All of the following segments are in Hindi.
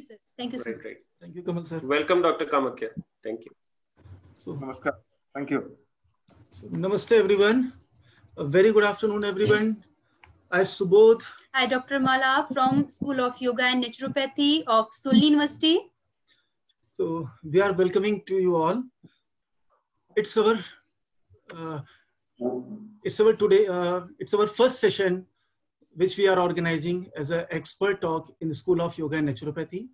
Sir. Thank you, sir. Right. Thank you, Kamal sir. Welcome, Dr. Kamakhya. Thank you. So, Namaskar. Thank you. Namaste everyone. A very good afternoon, everyone. I Subodh. Hi, Dr. Mala from School of Yoga and Naturopathy of Sulli University. So we are welcoming to you all. It's our first session which we are organizing as an expert talk in the School of Yoga and Naturopathy.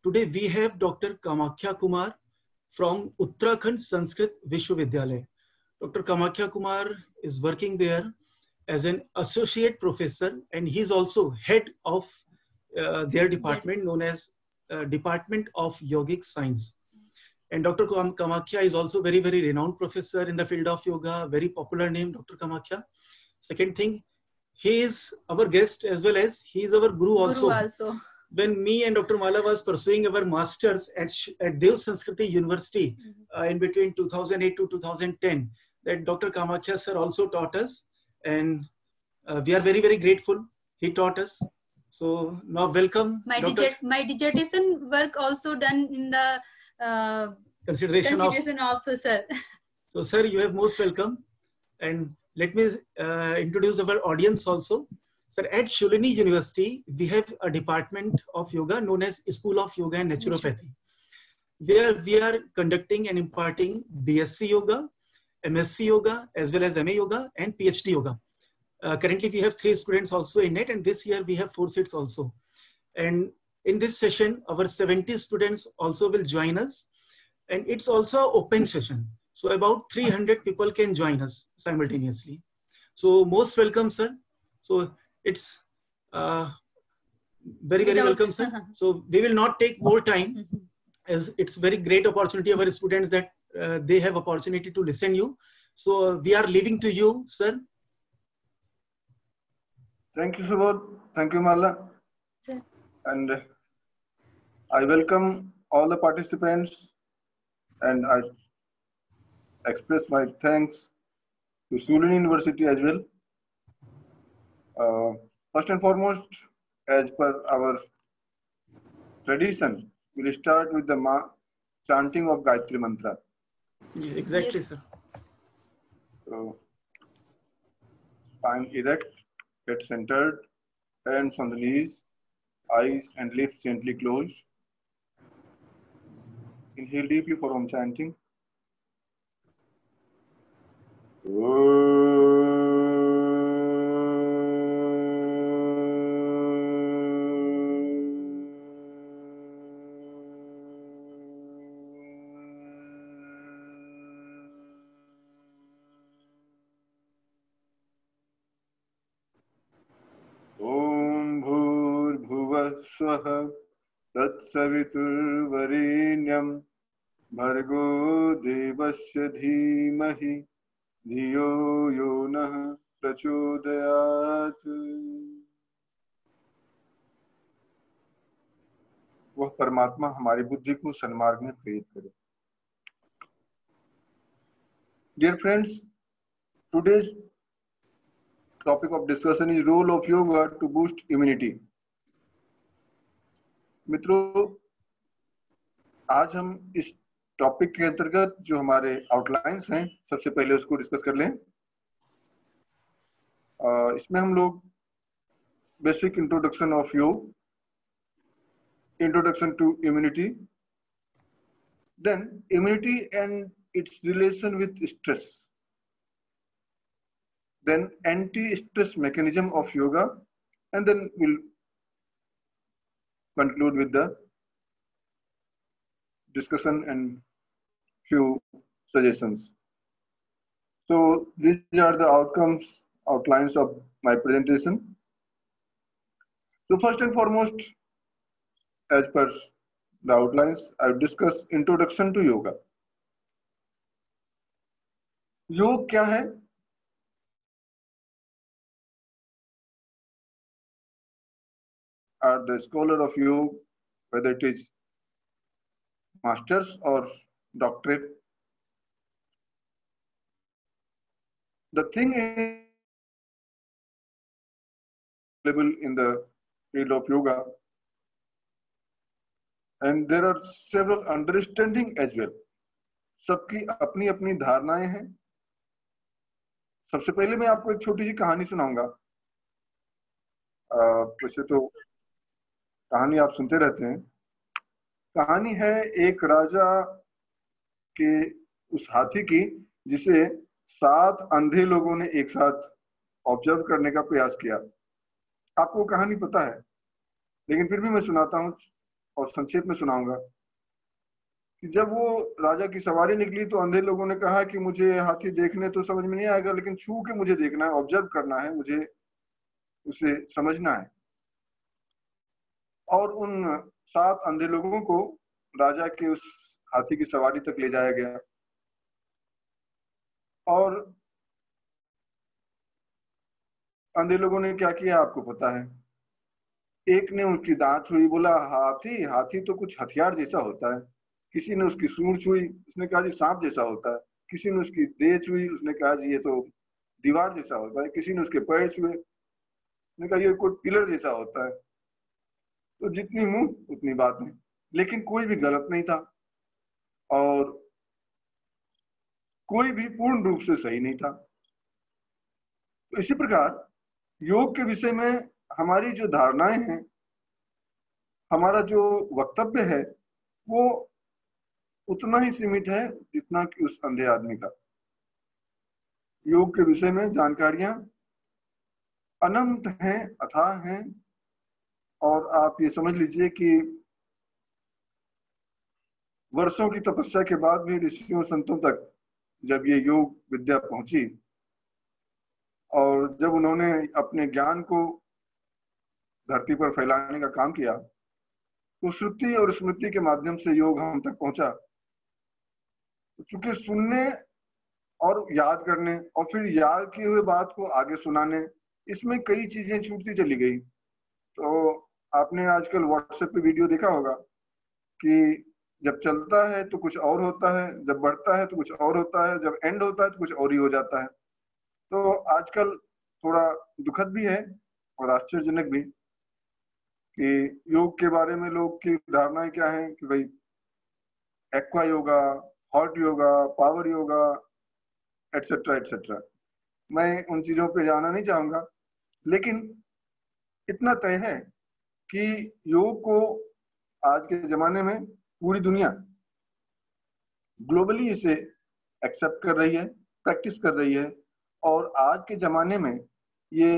Today we have Dr. Kamakhya Kumar from Uttarakhand Sanskrit Vishwavidyalaya. Dr. Kamakhya Kumar is working there as an associate professor, and he's also head of their department known as Department of Yogic Science. And Dr. Kamakhya is also very, very renowned professor in the field of yoga, very popular name, Dr. Kamakhya. Second thing, he is our guest as well as he is our guru also. When me and Dr. Mala was pursuing our masters at Dev Sanskriti University in between 2008 to 2010, that Dr. Kamakhya sir also taught us, and we are very, very grateful he taught us. So now welcome. My dissertation work also done in the consideration of sir. So sir, you are most welcome. And let me introduce our audience also. Sir, at Shulini University, we have a department of yoga known as School of Yoga and Naturopathy, where we are conducting and imparting BSc Yoga, MSc Yoga, as well as MA Yoga and PhD Yoga. Currently, we have 3 students also in it, and this year we have 4 seats also. And in this session, our 70 students also will join us, and it's also an open session. So about 300 people can join us simultaneously. So most welcome, sir. So it's very, very welcome, sir. So we will not take more time, as it's very great opportunity of our students that they have opportunity to listen you. So we are leaving to you, sir. Thank you, Subodh. Thank you, Mala. Sir. And I welcome all the participants, and I express my thanks to Sulin University as well. First and foremost, as per our tradition, we'll start with the chanting of Gayatri Mantra. Yeah, exactly, Yes. sir. So, spine erect, head centered, hands on the knees, eyes and lips gently closed. Inhale deeply for Om chanting. स्वः तत्सवितुर्वरेण्यं भर्गो देवस्य धीमहि धियो यो नः प्रचोदयात्। वह परमात्मा हमारी बुद्धि को सन्मार्ग में प्रेरित करे। Dear friends, today's topic of discussion is role of yoga to boost immunity. मित्रों, आज हम इस टॉपिक के अंतर्गत जो हमारे आउटलाइंस हैं, सबसे पहले उसको डिस्कस कर लें। इसमें हम लोग basic introduction of yoga, introduction to immunity, then immunity and its relation with stress, then anti-stress mechanism of yoga, and then we'll conclude with the discussion and few suggestions. So these are the outlines of my presentation. So first and foremost, as per the outlines, I'll discuss introduction to yoga. योग क्या है? Are the scholar of yoga, whether it is masters or doctorate. The thing available in the field of yoga and there are several understanding as well. सबकी अपनी अपनी धारणाएं हैं। सबसे पहले मैं आपको एक छोटी सी कहानी सुनाऊंगा। वैसे तो कहानी आप सुनते रहते हैं। कहानी है एक राजा के उस हाथी की जिसे 7 अंधे लोगों ने एक साथ ऑब्जर्व करने का प्रयास किया। आपको कहानी पता है, लेकिन फिर भी मैं सुनाता हूँ और संक्षेप में सुनाऊंगा कि जब वो राजा की सवारी निकली तो अंधे लोगों ने कहा कि मुझे हाथी देखने तो समझ में नहीं आएगा, लेकिन छू के मुझे देखना है, ऑब्जर्व करना है, मुझे उसे समझना है। और उन 7 अंधे लोगों को राजा के उस हाथी की सवारी तक ले जाया गया और अंधे लोगों ने क्या किया आपको पता है। एक ने उनकी दांत छुई, बोला हाथी हाथी तो कुछ हथियार जैसा होता है। किसी ने उसकी सूंड छुई, उसने कहा जी सांप जैसा होता है। किसी ने उसकी देह छुई, उसने कहा जी ये तो दीवार जैसा होता है। किसी ने उसके पैर छुए, उसने कहा ये कोई पिलर जैसा होता है। तो जितनी मुंह उतनी बातें, लेकिन कोई भी गलत नहीं था और कोई भी पूर्ण रूप से सही नहीं था। तो इसी प्रकार योग के विषय में हमारी जो धारणाएं हैं, हमारा जो वक्तव्य है, वो उतना ही सीमित है जितना कि उस अंधे आदमी का। योग के विषय में जानकारियां अनंत हैं, अथाह हैं। और आप ये समझ लीजिए कि वर्षों की तपस्या के बाद भी ऋषियों संतों तक जब ये योग विद्या पहुंची और जब उन्होंने अपने ज्ञान को धरती पर फैलाने का काम किया, तो श्रुति और स्मृति के माध्यम से योग हम तक पहुंचा। चूंकि सुनने और याद करने और फिर याद किए हुए बात को आगे सुनाने, इसमें कई चीजें छूटती चली गई। तो आपने आजकल व्हाट्सएप पे वीडियो देखा होगा कि जब चलता है तो कुछ और होता है, जब बढ़ता है तो कुछ और होता है, जब एंड होता है तो कुछ और ही हो जाता है। तो आजकल थोड़ा दुखद भी है और आश्चर्यजनक भी कि योग के बारे में लोग की धारणाएं क्या है कि भाई aqua yoga, hot yoga, power yoga, etcetera etcetera. मैं उन चीजों पे जाना नहीं चाहूंगा, लेकिन इतना तय है कि योग को आज के जमाने में पूरी दुनिया ग्लोबली इसे एक्सेप्ट कर रही है, प्रैक्टिस कर रही है। और आज के जमाने में ये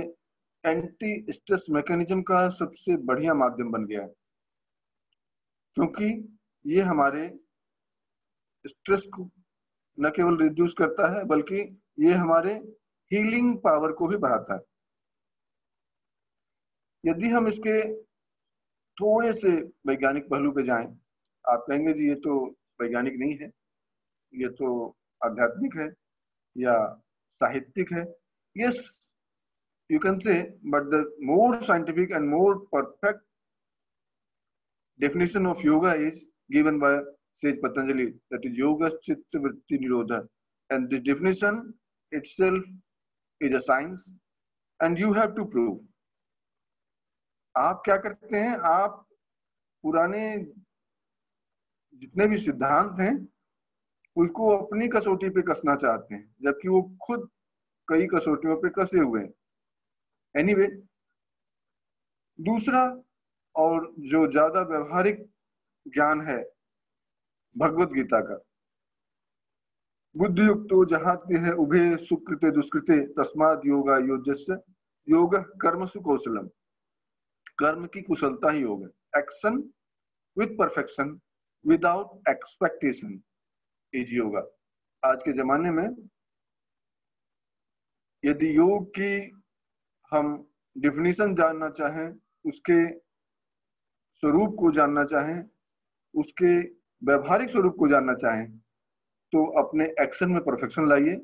एंटी स्ट्रेस मैकेनिज्म का सबसे बढ़िया माध्यम बन गया है, क्योंकि ये हमारे स्ट्रेस को न केवल रिड्यूस करता है बल्कि ये हमारे हीलिंग पावर को भी बढ़ाता है। यदि हम इसके थोड़े से वैज्ञानिक पहलू पे जाएं, आप कहेंगे जी ये तो वैज्ञानिक नहीं है, ये तो आध्यात्मिक है या साहित्यिक है। Yes, you can say, but the more scientific and more perfect definition of yoga is given by Sage Patanjali, that is Yoga Chitta Vritti Nirodha, and this definition itself is a science and you have to prove. आप क्या करते हैं, आप पुराने जितने भी सिद्धांत हैं उसको अपनी कसौटी पे कसना चाहते हैं, जबकि वो खुद कई कसौटियों पे कसे हुए हैं। एनीवे, दूसरा और जो ज्यादा व्यवहारिक ज्ञान है भगवत गीता का, बुद्धि युक्तो जहात्य है उभे सुकृते दुष्कृते तस्माद योगा योजस्य योग कर्मसु कौशलम। कर्म की कुशलता ही योग है। Action with perfection without expectation is yoga. आज के जमाने में यदि योग की हम डिफिनीशन जानना चाहें, उसके स्वरूप को जानना चाहें, उसके व्यवहारिक स्वरूप को जानना चाहें, तो अपने एक्शन में परफेक्शन लाइए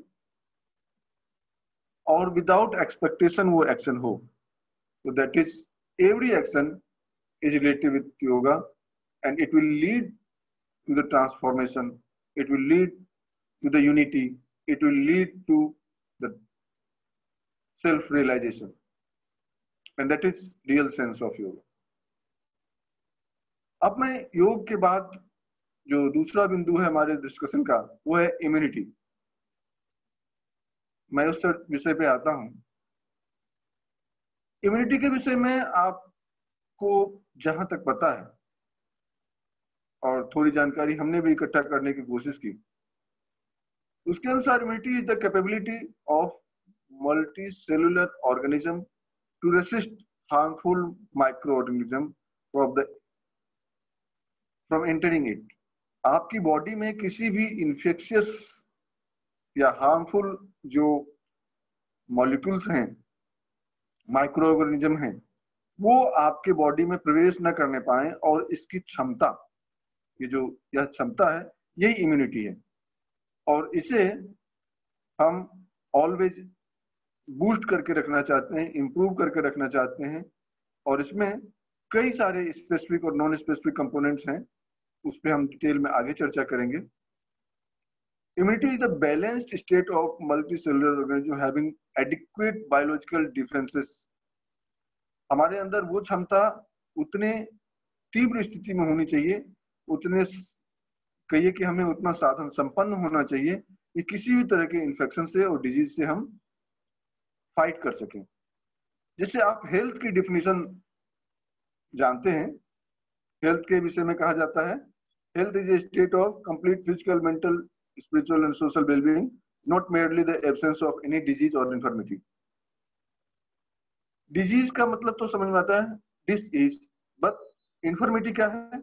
और विदाउट एक्सपेक्टेशन वो एक्शन हो। तो that is every action is related with yoga and it will lead to the transformation, it will lead to the unity, it will lead to the self realization, and that is real sense of yoga. अब मैं योग के बाद जो दूसरा बिंदु है हमारे डिस्कशन का, वो है इम्यूनिटी। मैं उस विषय पे आता हूं। इम्यूनिटी के विषय में आपको जहां तक पता है और थोड़ी जानकारी हमने भी इकट्ठा करने की कोशिश की, उसके अनुसार immunity is the capability of multi cellular organism to resist harmful micro organism from entering it. आपकी बॉडी में किसी भी इंफेक्शियस या हार्मफुल जो मॉलिक्यूल्स हैं, माइक्रो ऑर्गेनिज्म हैं, वो आपके बॉडी में प्रवेश न करने पाए, और इसकी क्षमता, यह क्षमता है, यही इम्यूनिटी है। और इसे हम ऑलवेज बूस्ट करके रखना चाहते हैं, इंप्रूव करके रखना चाहते हैं, और इसमें कई सारे स्पेसिफिक और नॉन स्पेसिफिक कंपोनेंट्स हैं, उस पर हम डिटेल में आगे चर्चा करेंगे। Immunity is the balanced state of multicellular organism having adequate biological defences. हमारे अंदर वो क्षमता उतने तीव्र स्थिति में होनी चाहिए, उतने कहिए कि हमें उतना साधन संपन्न होना चाहिए कि किसी भी तरह के इन्फेक्शन से और डिजीज से हम फाइट कर सकें। जैसे आप हेल्थ की डिफिनीशन जानते हैं, हेल्थ के विषय में कहा जाता है, health is a state of complete physical, mental, spiritual and social wellbeing, not merely the absence of any disease और इन्फर्मिटी। डिजीज का मतलब तो समझ में आता है, डिसीज, बट इन्फर्मिटी क्या है?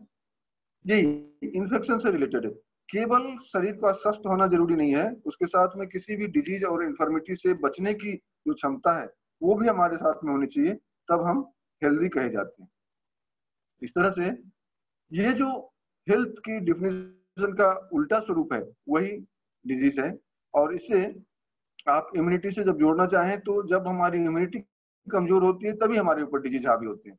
यही इन्फेक्शन से रिलेटेड है। केवल शरीर का स्वस्थ होना जरूरी नहीं है, उसके साथ में किसी भी डिजीज और इन्फर्मिटी से बचने की जो क्षमता है वो भी हमारे साथ में होनी चाहिए, तब हम हेल्दी कहे जाते हैं। इस तरह से ये जो हेल्थ की डिफिनेशन का उल्टा स्वरूप है वही डिजीज है। और इससे आप इम्यूनिटी से जब जोड़ना चाहें तो जब हमारी इम्यूनिटी कमजोर होती है तभी हमारे ऊपर डिजीज हावी होते हैं।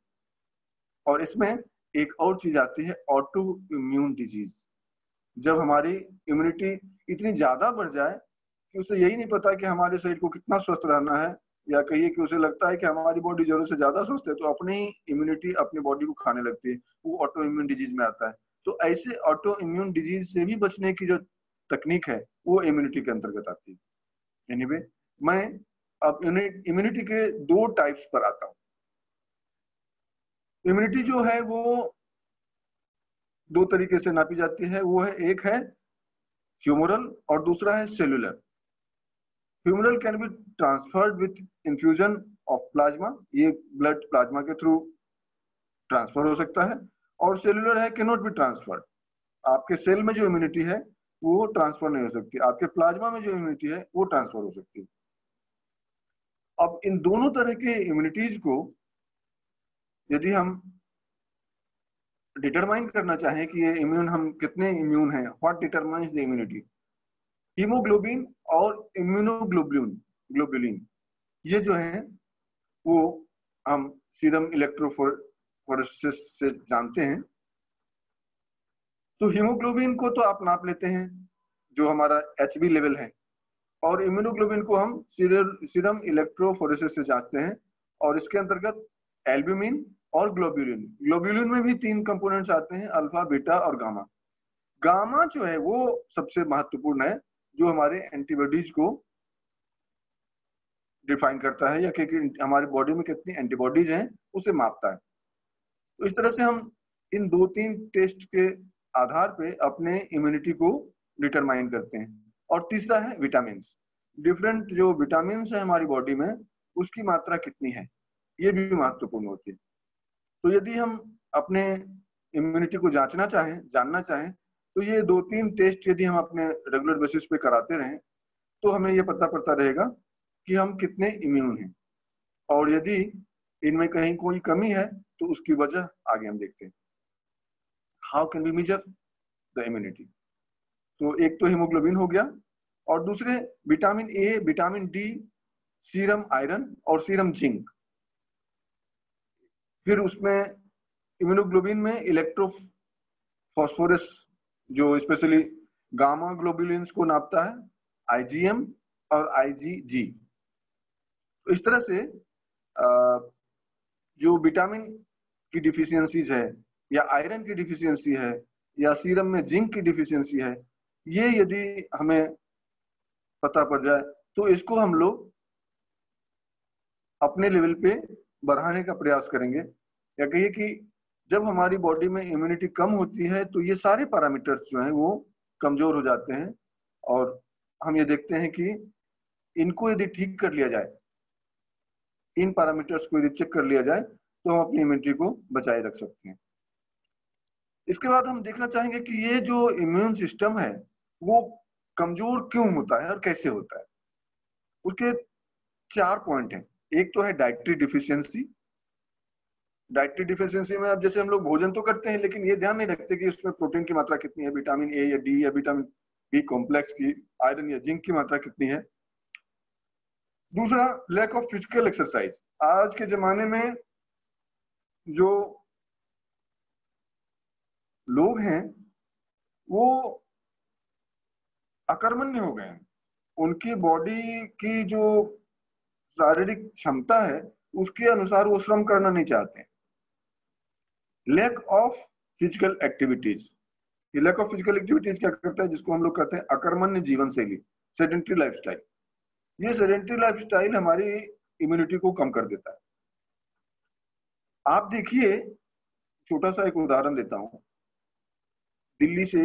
और इसमें एक और चीज आती है, ऑटो इम्यून डिजीज। जब हमारी इम्यूनिटी इतनी ज्यादा बढ़ जाए कि उसे यही नहीं पता कि हमारे शरीर को कितना स्वस्थ रहना है, या कहिए कि उसे लगता है कि हमारी बॉडी जरूरत से ज्यादा स्वस्थ है, तो अपनी ही इम्यूनिटी अपनी बॉडी को खाने लगती है, वो ऑटो इम्यून डिजीज में आता है। तो ऐसे ऑटो इम्यून डिजीज से भी बचने की जो तकनीक है वो इम्यूनिटी के अंतर्गत आती है। एनीवे, मैं अब इम्यूनिटी के दो टाइप्स पर आता हूँ। इम्यूनिटी जो है वो दो तरीके से नापी जाती है, वो है, एक है ह्यूमरल और दूसरा है cellular. Humoral can be transferred with infusion of plasma, ये ब्लड प्लाज्मा के थ्रू ट्रांसफर हो सकता है। और सेलुलर है कैन नॉट बी ट्रांसफर्ड, आपके सेल में जो इम्यूनिटी है वो ट्रांसफर नहीं हो सकती, आपके प्लाज्मा में जो इम्यूनिटी है वो ट्रांसफर हो सकती है। अब इन दोनों तरह के इम्यूनिटीज को यदि हम डिटरमाइन करना चाहें कि ये इम्यून, हम कितने इम्यून हैं, what determines the immunity, haemoglobin और इम्यूनोग्लोबुलिन, ये जो है वो हम सीरम इलेक्ट्रोफोरेसिस से जानते हैं। तो हीमोग्लोबिन को तो आप नाप लेते हैं जो हमारा HB लेवल है, और इम्यूनोग्लोबिन को हम सीरम इलेक्ट्रोफोरेसिस से जांचते हैं। और इसके अंतर्गत एल्ब्यूमिन और ग्लोब्यूलिन, ग्लोब्यूलिन में भी 3 कंपोनेंट्स आते हैं, अल्फा, बीटा और गामा। गामा जो है वो सबसे महत्वपूर्ण है, जो हमारे एंटीबॉडीज को डिफाइन करता है, या कि हमारे बॉडी में कितनी एंटीबॉडीज हैं उसे मापता है। तो इस तरह से हम इन 2-3 टेस्ट के आधार पे अपने इम्यूनिटी को डिटरमाइन करते हैं। और तीसरा है विटामिन। डिफरेंट जो विटामिन है हमारी बॉडी में, उसकी मात्रा कितनी है, ये भी महत्वपूर्ण होती है। तो यदि हम अपने इम्यूनिटी को जांचना चाहें, जानना चाहें, तो ये 2-3 टेस्ट यदि हम अपने रेगुलर बेसिस पे कराते रहें तो हमें ये पता पड़ता रहेगा कि हम कितने इम्यून हैं। और यदि इनमें कहीं कोई कमी है तो उसकी वजह आगे हम देखते हैं। How can we measure the immunity? तो एक तो हीमोग्लोबिन हो गया, और दूसरे vitamin A, vitamin D, serum iron और सीरम जिंक। फिर उसमें इम्यूनोग्लोबिन में इलेक्ट्रोफॉस्फोरस जो स्पेशली गामा ग्लोबुलिन्स को नापता है, IgM और IgG। तो इस तरह से जो विटामिन की डिफिशियंसीज है या आयरन की डिफिशियंसी है या सीरम में जिंक की डिफिशियंसी है, ये यदि हमें पता पड़ जाए तो इसको हम लोग अपने लेवल पे बढ़ाने का प्रयास करेंगे। या कहिए कि जब हमारी बॉडी में इम्यूनिटी कम होती है तो ये सारे पैरामीटर्स जो हैं वो कमजोर हो जाते हैं, और हम ये देखते हैं कि इनको यदि ठीक कर लिया जाए, इन पैरामीटर्स को यदि चेक कर लिया जाए तो हम अपनी इम्यूनिटी को बचाए रख सकते हैं। इसके बाद हम देखना चाहेंगे कि ये जो इम्यून सिस्टम है वो कमजोर क्यों होता है और कैसे होता है। उसके 4 पॉइंट हैं। एक तो है डाइटरी डिफिशियंसी। डाइटरी डिफिशियंसी में अब जैसे हम लोग भोजन तो करते हैं लेकिन ये ध्यान नहीं रखते कि उसमें प्रोटीन की मात्रा कितनी है, विटामिन ए या डी या विटामिन बी कॉम्प्लेक्स की, आयरन या जिंक की मात्रा कितनी है। दूसरा, लैक ऑफ फिजिकल एक्सरसाइज। आज के जमाने में जो लोग हैं वो अकर्मण्य हो गए हैं, उनकी बॉडी की जो शारीरिक क्षमता है उसके अनुसार वो श्रम करना नहीं चाहते। Lack of physical activities. ये लैक ऑफ फिजिकल एक्टिविटीज क्या करता है, जिसको हम लोग कहते हैं अकर्मण्य जीवन शैली, सेडेंटरी लाइफस्टाइल। ये सेडेंटरी लाइफस्टाइल हमारी इम्यूनिटी को कम कर देता है। आप देखिए, छोटा सा एक उदाहरण देता हूं। दिल्ली से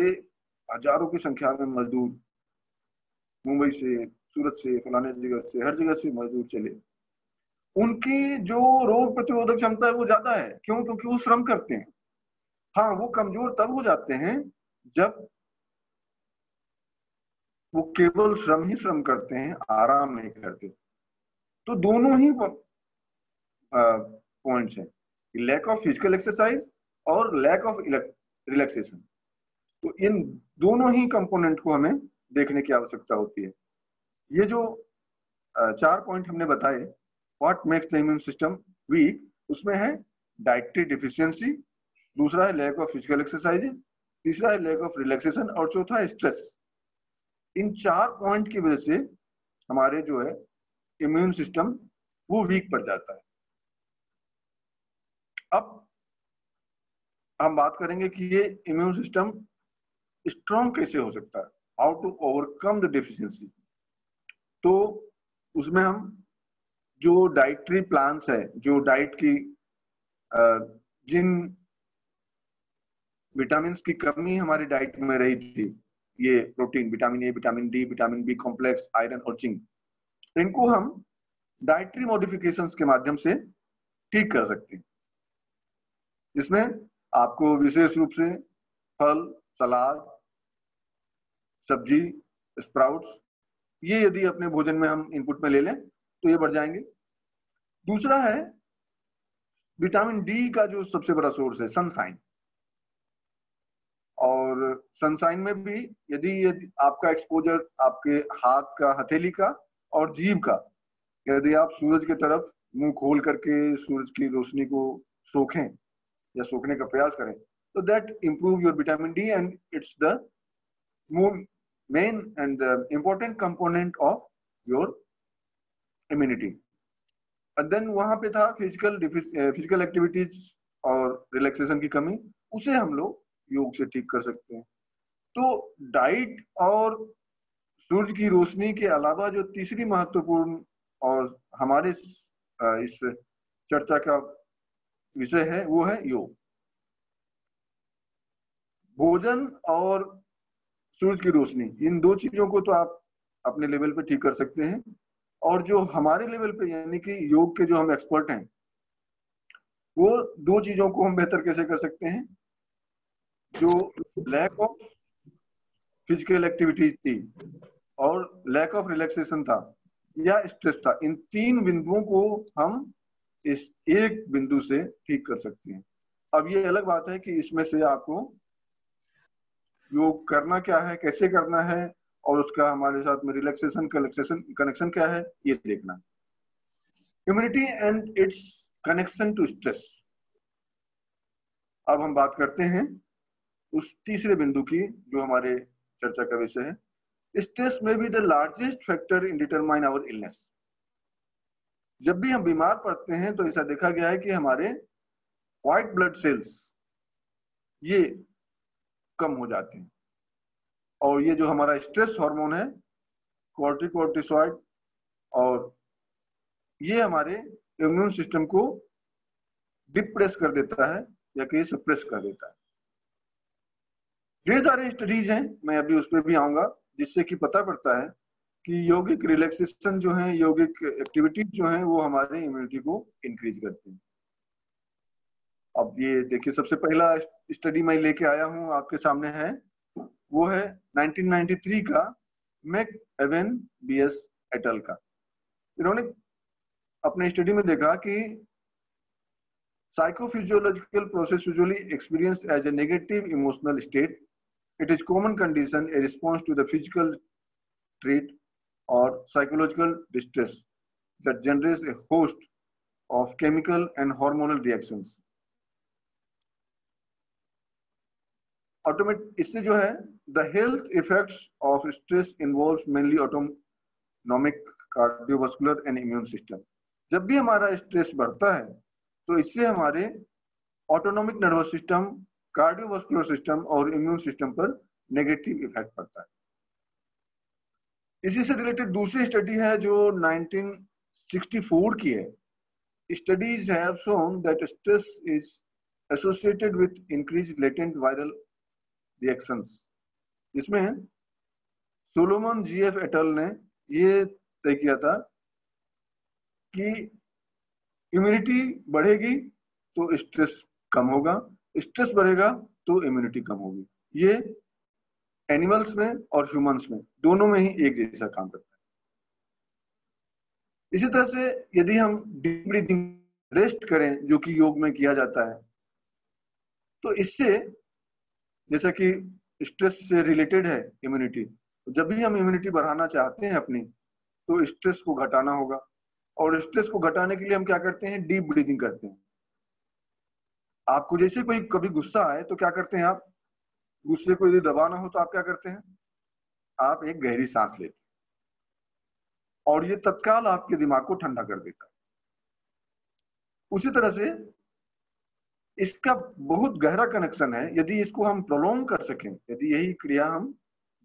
हजारों की संख्या में मजदूर, मुंबई से, सूरत से, फलाने जगह से, हर जगह से मजदूर चले, उनकी जो रोग प्रतिरोधक क्षमता है वो ज्यादा है। क्यों? क्योंकि वो श्रम करते हैं। हाँ, वो कमजोर तब हो जाते हैं जब वो केवल श्रम ही श्रम करते हैं, आराम नहीं करते। तो दोनों ही पॉइंट्स हैं, लैक ऑफ फिजिकल एक्सरसाइज और लैक ऑफ रिलैक्सेशन। तो इन दोनों ही कंपोनेंट को हमें देखने की आवश्यकता होती है। ये जो 4 पॉइंट हमने बताए, what makes the immune system weak, उसमें है डाइटरी डिफिशियंसी, दूसरा है लैक ऑफ फिजिकल एक्सरसाइज, तीसरा है लैक ऑफ रिलैक्सेशन और चौथा है स्ट्रेस। इन 4 पॉइंट की वजह से हमारे जो है इम्यून सिस्टम वो वीक पड़ जाता है। अब हम बात करेंगे कि ये इम्यून सिस्टम स्ट्रॉन्ग कैसे हो सकता है, how to overcome the deficiency. तो उसमें हम जो डाइटरी प्लान्स है, जो डाइट की जिन विटामिन की कमी हमारी डाइट में रही थी, ये protein, vitamin A, vitamin D, vitamin B complex, iron और जिंक, इनको हम डाइटरी मॉडिफिकेशंस के माध्यम से ठीक कर सकते हैं। इसमें आपको विशेष रूप से फल, सलाद, सब्जी, स्प्राउट्स, ये यदि अपने भोजन में हम इनपुट में ले लें तो ये बढ़ जाएंगे। दूसरा है विटामिन डी का जो सबसे बड़ा सोर्स है, सनशाइन। और सनशाइन में भी यदि आपका एक्सपोजर आपके हाथ का, हथेली का और जीभ का, यदि आप सूरज की तरफ मुंह खोल करके सूरज की रोशनी को सोखें या सोखने का प्रयास करें, तो that improve your vitamin D and it's the main and important component of your immunity. और देन वहां पे था फिजिकल एक्टिविटीज और रिलैक्सेशन की कमी, उसे हम लोग योग से ठीक कर सकते हैं। तो डाइट और सूरज की रोशनी के अलावा जो तीसरी महत्वपूर्ण और हमारे इस चर्चा का विषय है वो है योग। भोजन और सूरज की रोशनी, इन दो चीजों को तो आप अपने लेवल पे ठीक कर सकते हैं, और जो हमारे लेवल पे यानी कि योग के जो हम एक्सपर्ट हैं, वो दो चीजों को हम बेहतर कैसे कर सकते हैं। जो लैक ऑफ फिजिकल एक्टिविटीज थी और लैक ऑफ रिलैक्सेशन था या स्ट्रेस था, इन 3 बिंदुओं को हम इस एक बिंदु से ठीक कर सकते हैं। अब ये अलग बात है कि इसमें से आपको योग करना क्या है, कैसे करना है, और उसका हमारे साथ में रिलैक्सेशन कनेक्शन क्या है, ये देखना। Immunity and its connection to stress. अब हम बात करते हैं उस तीसरे बिंदु की जो हमारे चर्चा का विषय है। स्ट्रेस में be the largest factor in determine our illness. जब भी हम बीमार पड़ते हैं तो ऐसा देखा गया है कि हमारे व्हाइट ब्लड सेल्स ये कम हो जाते हैं। और ये जो हमारा स्ट्रेस हार्मोन है कोर्टिकोस्टेरॉइड, और ये हमारे इम्यून सिस्टम को डिप्रेस कर देता है या कि सप्रेस कर देता है। ढेर सारे स्टडीज हैं, मैं अभी उस पर भी आऊंगा, जिससे कि पता पड़ता है कि यौगिक रिलैक्सेशन जो है, यौगिक एक्टिविटीज जो है, वो हमारे इम्यूनिटी को इंक्रीज करते हैं। अब ये देखिए, सबसे पहला स्टडी मैं लेके आया हूं आपके सामने है, वो है 1993 का मैकएवन बीएस एट अल का। इन्होंने अपने स्टडी में देखा कि psychophysiological process usually experienced as a negative emotional state. It is common condition, a response to the physical trait or psychological distress that generates a host of chemical and hormonal reactions. इससे जो है, the health effects of stress involves mainly autonomic, cardiovascular and immune system. जब भी हमारा स्ट्रेस बढ़ता है तो इससे हमारे autonomic nervous system, cardiovascular system और इम्यून सिस्टम पर नेगेटिव इफेक्ट पड़ता है। इसी से रिलेटेड दूसरी स्टडी है जो 1964 की है। Studies have shown that stress is associated with increase latent viral reactions. इसमें सोलोमन जीएफ एट अल ने ये तय किया था कि इम्यूनिटी बढ़ेगी तो स्ट्रेस कम होगा, स्ट्रेस बढ़ेगा तो इम्यूनिटी कम होगी। ये एनिमल्स में और ह्यूमंस में दोनों में ही एक जैसा काम करता है। इसी तरह से यदि हम डीप ब्रीथिंग, रेस्ट करें, जो कि योग में किया जाता है, तो इससे, जैसा कि स्ट्रेस से रिलेटेड है इम्यूनिटी, जब भी हम इम्यूनिटी बढ़ाना चाहते हैं अपनी, तो स्ट्रेस को घटाना होगा। और स्ट्रेस को घटाने के लिए हम क्या करते हैं? डीप ब्रीथिंग करते हैं। आपको जैसे कोई कभी गुस्सा आए तो क्या करते हैं आप? गुस्से को यदि दबाना हो तो आप क्या करते हैं? आप एक गहरी सांस लेते हैं और ये तत्काल आपके दिमाग को ठंडा कर देता है। उसी तरह से इसका बहुत गहरा कनेक्शन है। यदि इसको हम प्रोलॉन्ग कर सकें, यदि यही क्रिया हम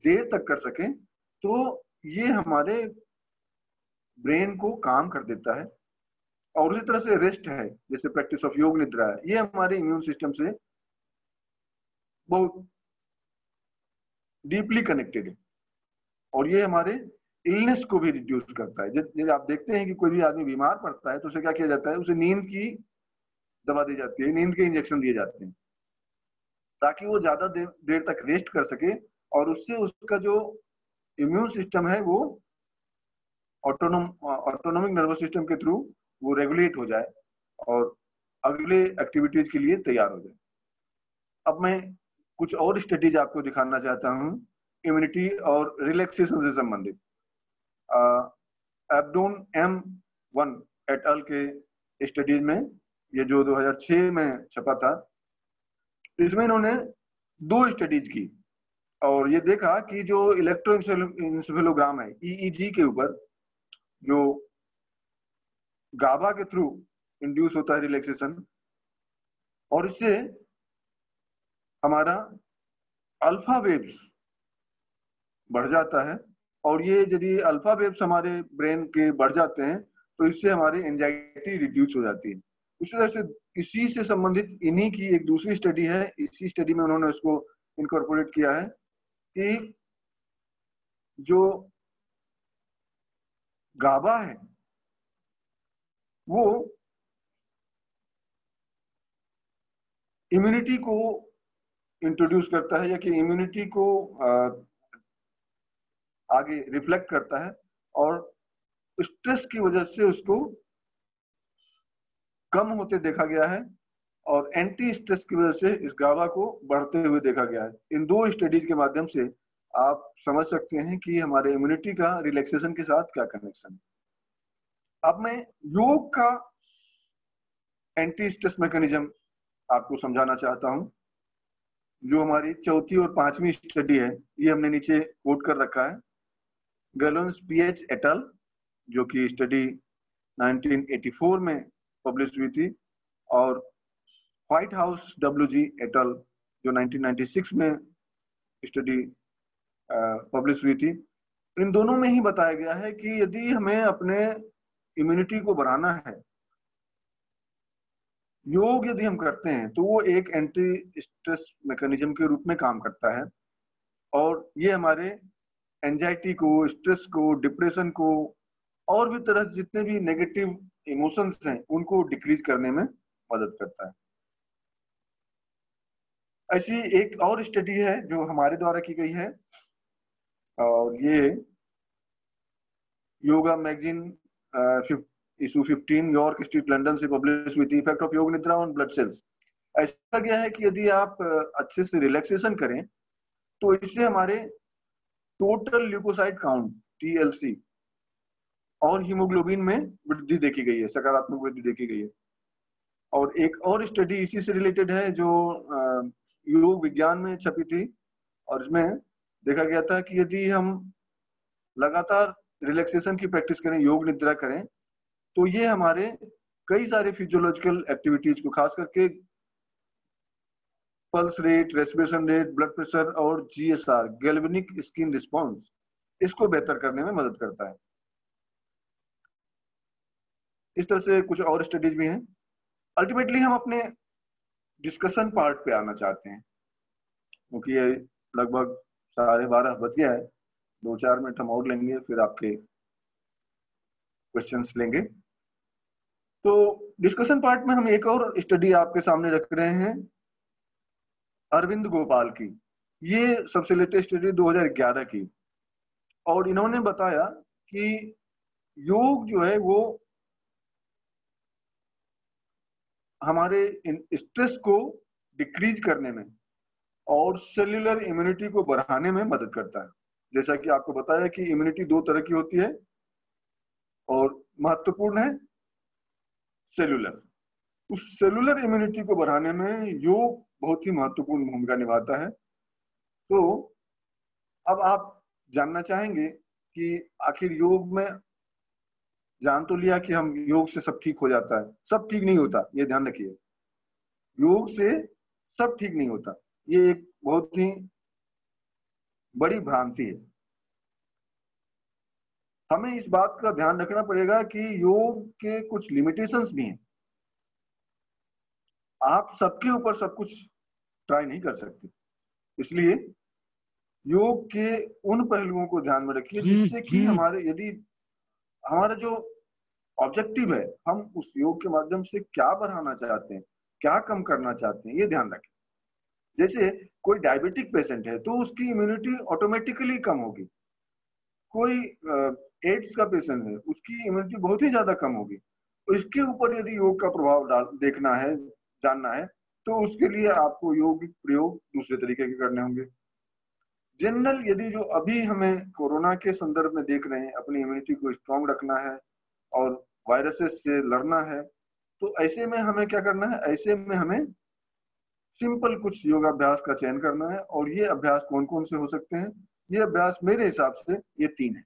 देर तक कर सकें, तो ये हमारे ब्रेन को काम कर देता है। और उसी तरह से रेस्ट है, जैसे प्रैक्टिस ऑफ योग निद्रा है, ये हमारे इम्यून सिस्टम से बहुत डीपली कनेक्टेड है और ये हमारे इलनेस को भी रिड्यूस करता है। जब आप देखते हैं कि कोई भी आदमी बीमार पड़ता है तो उसे क्या किया जाता है? उसे नींद की दवा दी जाती है, नींद के इंजेक्शन दिए जाते हैं, ताकि वो ज्यादा देर तक रेस्ट कर सके और उससे उसका जो इम्यून सिस्टम है वो ऑटोनोमिक नर्वस सिस्टम के थ्रू वो रेगुलेट हो जाए और अगले एक्टिविटीज के लिए तैयार हो जाए। अब मैं कुछ और स्टडीज आपको दिखाना चाहता हूं इम्यूनिटी और रिलैक्सेशन से संबंधित। एब्डोन M1 एट अल के स्टडीज में, ये जो 2006 में छपा था, इसमें इन्होंने 2 स्टडीज की और ये देखा कि जो इलेक्ट्रोएन्सेफेलोग्राम है EEG के ऊपर, जो गाबा के थ्रू इंड्यूस होता है रिलैक्सेशन, और इससे हमारा अल्फा वेव्स बढ़ जाता है। और ये यदि अल्फा वेव्स हमारे ब्रेन के बढ़ जाते हैं तो इससे हमारी एंजाइटी रिड्यूस हो जाती है। उसी तरह से इसी से संबंधित इन्हीं की एक दूसरी स्टडी है। इसी स्टडी में उन्होंने उसको इनकॉर्पोरेट किया है कि जो गाबा है वो इम्यूनिटी को इंट्रोड्यूस करता है या कि इम्यूनिटी को आगे रिफ्लेक्ट करता है और स्ट्रेस की वजह से उसको कम होते देखा गया है और एंटी स्ट्रेस की वजह से इस गाबा को बढ़ते हुए देखा गया है। इन 2 स्टडीज के माध्यम से आप समझ सकते हैं कि हमारे इम्यूनिटी का रिलैक्सेशन के साथ क्या कनेक्शन है। अब मैं योग का एंटी स्ट्रेस मैकेनिज्म आपको समझाना चाहता हूं। जो हमारी चौथी और 5वीं स्टडी है, ये हमने नीचे कोट कर रखा है। गैलोन्स PH एट अल, जो कि स्टडी 1984 में पब्लिश हुई थी, और व्हाइट हाउस WG एट अल जो 1996 में स्टडी पब्लिश हुई थी, इन दोनों में ही बताया गया है कि यदि हमें अपने इम्यूनिटी को बढ़ाना है, योग यदि हम करते हैं तो वो एक एंटी स्ट्रेस मैकेनिज्म के रूप में काम करता है और ये हमारे एंजाइटी को, स्ट्रेस को, डिप्रेशन को और भी तरह जितने भी नेगेटिव इमोशंस हैं उनको डिक्रीज करने में मदद करता है। ऐसी एक और स्टडी है जो हमारे द्वारा की गई है और ये yoga magazine issue 15 York street London से पब्लिश हुई थी, इफेक्ट ऑफ योग निद्रा ऑन ब्लड सेल्स। ऐसा गया है कि यदि आप अच्छे से रिलैक्सेशन करें तो इससे हमारे टोटल ल्यूकोसाइट काउंट TLC और हीमोग्लोबिन में वृद्धि देखी गई है, सकारात्मक वृद्धि देखी गई है। और एक और स्टडी इसी से रिलेटेड है जो योग विज्ञान में छपी थी और इसमें देखा गया था कि यदि हम लगातार रिलैक्सेशन की प्रैक्टिस करें, योग निद्रा करें, तो ये हमारे कई सारे फिजियोलॉजिकल एक्टिविटीज को, खास करके pulse rate, respiration rate, blood pressure और GSR गैल्वेनिक स्किन रिस्पॉन्स, इसको बेहतर करने में मदद करता है। इस तरह से कुछ और स्टडीज भी हैं। अल्टीमेटली हम अपने डिस्कशन पार्ट पे आना चाहते हैं क्योंकि ये लगभग 12:30 बज गया है। 2-4 मिनट हम और लेंगे, फिर आपके क्वेश्चंस लेंगे। तो डिस्कशन पार्ट में हम एक और स्टडी आपके सामने रख रहे हैं, अरविंद गोपाल की। ये सबसे लेटेस्ट स्टडी 2011 की, और इन्होंने बताया कि योग जो है वो हमारे स्ट्रेस को डिक्रीज करने में और सेल्यूलर इम्यूनिटी को बढ़ाने में मदद करता है। जैसा कि आपको बताया कि इम्यूनिटी 2 तरह की होती है और महत्वपूर्ण है सेल्यूलर। उस सेल्यूलर इम्यूनिटी को बढ़ाने में योग बहुत ही महत्वपूर्ण भूमिका निभाता है। तो अब आप जानना चाहेंगे कि आखिर योग में, जान तो लिया कि हम योग से सब ठीक हो जाता है, सब ठीक नहीं होता, ये ध्यान रखिए। योग से सब ठीक नहीं होता, ये एक बहुत ही बड़ी भ्रांति है। हमें इस बात का ध्यान रखना पड़ेगा कि योग के कुछ लिमिटेशंस भी हैं। आप सबके ऊपर सब कुछ ट्राई नहीं कर सकते, इसलिए योग के उन पहलुओं को ध्यान में रखिए जिससे कि यदि हमारा जो ऑब्जेक्टिव है, हम उस योग के माध्यम से क्या बढ़ाना चाहते हैं, क्या कम करना चाहते हैं, ये ध्यान रखें। जैसे कोई डायबिटिक पेशेंट है तो उसकी इम्यूनिटी ऑटोमेटिकली कम होगी। कोई एड्स का पेशेंट है, उसकी इम्यूनिटी बहुत ही ज्यादा कम होगी। तो इसके ऊपर यदि योग का प्रभाव देखना है, जानना है, तो उसके लिए आपको योग प्रयोग दूसरे तरीके के करने होंगे। जनरल यदि जो अभी हमें कोरोना के संदर्भ में देख रहे हैं, अपनी इम्यूनिटी को स्ट्रांग रखना है और वायरसेस से लड़ना है, तो ऐसे में हमें क्या करना है? ऐसे में हमें सिंपल कुछ योगाभ्यास का चयन करना है। और ये अभ्यास कौन कौन से हो सकते हैं? ये अभ्यास मेरे हिसाब से ये 3 है।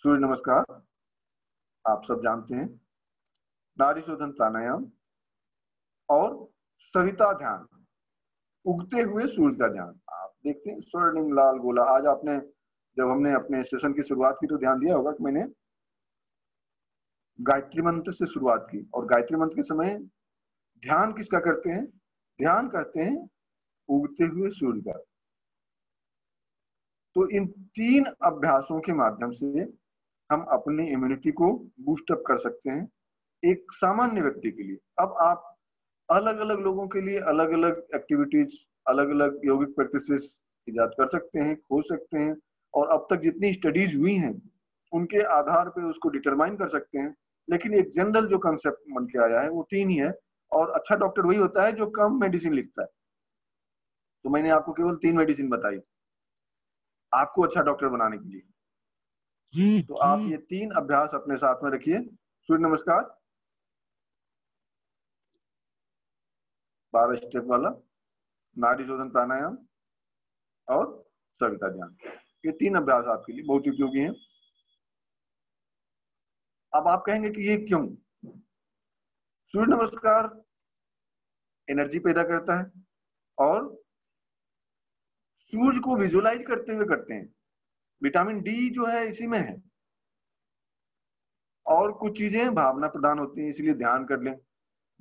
सूर्य नमस्कार आप सब जानते हैं, नाड़ी शोधन प्राणायाम और सविता ध्यान, उगते हुए सूरज का ध्यान। आप देखते हैं स्वर्णिम लाल गोला। आज आपने, जब हमने अपने सेशन की शुरुआत की तो ध्यान दिया होगा कि मैंने गायत्री मंत्र से शुरुआत की, और गायत्री मंत्र के समय ध्यान किसका करते हैं? ध्यान करते हैं उगते हुए सूर्य का। तो इन 3 अभ्यासों के माध्यम से हम अपनी इम्यूनिटी को बूस्ट अप कर सकते हैं एक सामान्य व्यक्ति के लिए। अब आप अलग अलग लोगों के लिए अलग अलग एक्टिविटीज, अलग अलग यौगिक प्रैक्टिसेस इजाद कर सकते हैं, खोज सकते हैं, और अब तक जितनी स्टडीज हुई हैं उनके आधार पर उसको डिटरमाइन कर सकते हैं। लेकिन एक जनरल जो कंसेप्ट बन के आया है वो 3 ही है, और अच्छा डॉक्टर वही होता है जो कम मेडिसिन लिखता है। तो मैंने आपको केवल 3 मेडिसिन बताई आपको अच्छा डॉक्टर बनाने के लिए। तो आप ये 3 अभ्यास अपने साथ में रखिए। सूर्य नमस्कार 12 स्टेप वाला, नाड़ी शोधन प्राणायाम और सविता ध्यान, ये 3 अभ्यास आपके लिए बहुत उपयोगी हैं। अब आप कहेंगे कि ये क्यों? सूर्य नमस्कार एनर्जी पैदा करता है, और सूर्य को विजुअलाइज करते हुए करते हैं। विटामिन डी जो है इसी में है, और कुछ चीजें भावना प्रदान होती हैं, इसलिए ध्यान कर लें।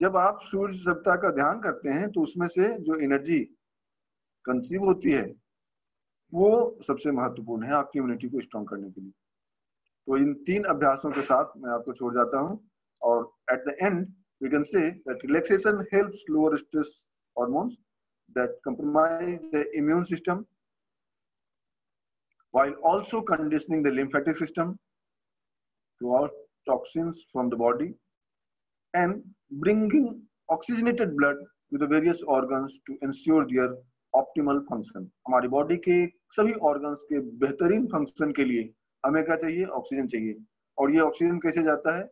जब आप सूर्य देवता का ध्यान करते हैं तो उसमें से जो एनर्जी कंसीव होती है वो सबसे महत्वपूर्ण है आपकी इम्यूनिटी को स्ट्रॉन्ग करने के लिए। तो इन 3 अभ्यासों के साथ मैं आपको छोड़ जाता हूं, और at the end we can say that relaxation helps lower stress hormones that compromise the immune system while also conditioning the lymphatic system to out toxins from the body and bringing oxygenated blood to the various organs to ensure their optimal function। हमारी बॉडी के सभी ऑर्गन्स के बेहतरीन फंक्शन के लिए हमें क्या चाहिए? ऑक्सीजन चाहिए। और ये ऑक्सीजन कैसे जाता है?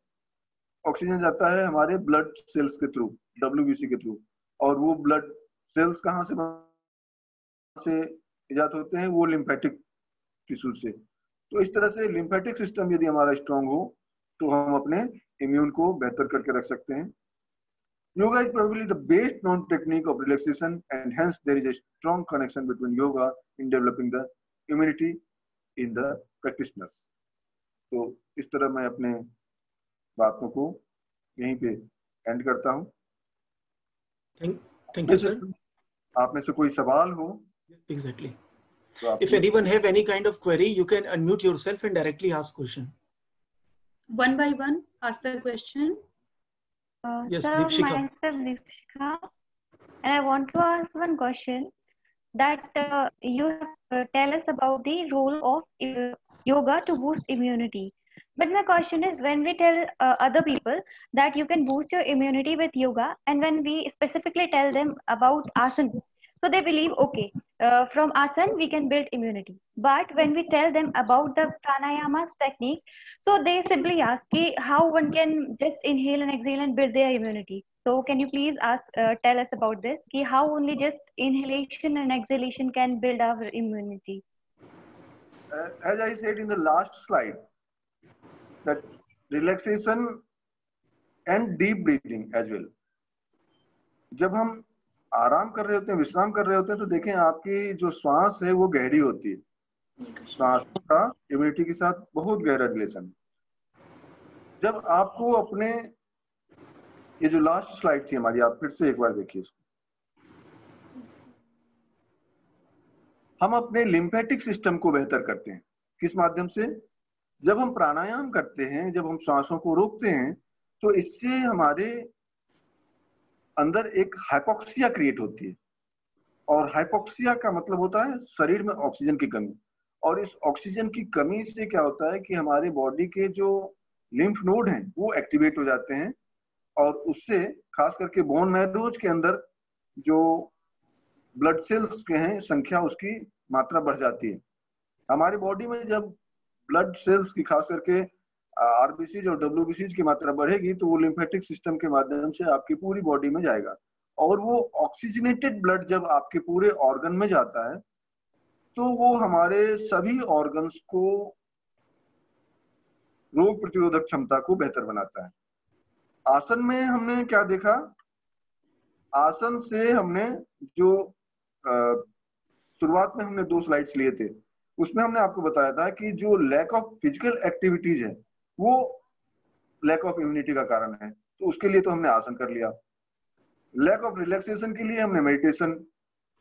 ऑक्सीजन जाता है हमारे ब्लड सेल्स के थ्रू, WBC के थ्रू, और वो ब्लड सेल्स कहाँ से इजाद होते हैं? वो लिम्फेटिक टिश्यू से। तो इस तरह से लिम्फेटिक सिस्टम यदि हमारा स्ट्रांग हो तो हम अपने इम्यून को बेहतर करके रख सकते हैं। Yoga is probably the best known technique of relaxation and hence there is a strong connection between yoga in developing the immunity in the practitioners. तो इस तरह मैं अपने बातों को यहीं पे एंड करता हूँ। Thank you, sir. आप में से कोई सवाल हो? Exactly. If anyone have any kind of query, you can unmute yourself and directly ask question. One by one, ask the question. Yes, sir, Deepshika. myself Deepshika, and I want to ask one question. That you tell us about the role of yoga to boost immunity. But my question is, when we tell other people that you can boost your immunity with yoga, and when we specifically tell them about asana, so they believe, okay, from asana we can build immunity. But when we tell them about the pranayamas technique, so they simply ask how one can just inhale and exhale and build their immunity. So can you please tell us about this, how only just inhalation and exhalation can build our immunity? As I said in the last slide, that relaxation and deep breathing as well. जब हम आराम कर रहे होते हैं, विश्राम कर रहे होते हैं, तो देखें आपकी जो श्वास है वो गहरी होती है। श्वासों का इम्यूनिटी के साथ बहुत गहरा रिलेशन। जब आपको अपने, ये जो लास्ट स्लाइड थी हमारी, आप फिर से एक बार देखिए इसको। हम अपने लिम्फेटिक सिस्टम को बेहतर करते हैं किस माध्यम से? जब हम प्राणायाम करते हैं, जब हम सांसों को रोकते हैं, तो इससे हमारे अंदर एक हाइपोक्सिया क्रिएट होती है, और हाइपोक्सिया का मतलब होता है शरीर में ऑक्सीजन की कमी। और इस ऑक्सीजन की कमी से क्या होता है कि हमारे बॉडी के जो लिम्फ नोड हैं वो एक्टिवेट हो जाते हैं, और उससे खास करके बोन मैरोज के अंदर जो ब्लड सेल्स के हैं संख्या, उसकी मात्रा बढ़ जाती है। हमारी बॉडी में जब ब्लड सेल्स की खास करके आरबीसीज और डब्ल्यूबीसीज की मात्रा बढ़ेगी तो वो लिम्फेटिक सिस्टम के माध्यम से आपकी पूरी बॉडी में जाएगा, और वो ऑक्सीजनेटेड ब्लड जब आपके पूरे ऑर्गन में जाता है तो वो हमारे सभी ऑर्गन्स को, रोग प्रतिरोधक क्षमता को बेहतर बनाता है। आसन में हमने क्या देखा? आसन से हमने जो शुरुआत में हमने 2 स्लाइड्स लिए थे, उसमें हमने आपको बताया था कि जो लैक ऑफ फिजिकल एक्टिविटीज है वो लैक ऑफ इम्यूनिटी का कारण है, तो उसके लिए तो हमने आसन कर लिया। लैक ऑफ रिलैक्सेशन के लिए हमने मेडिटेशन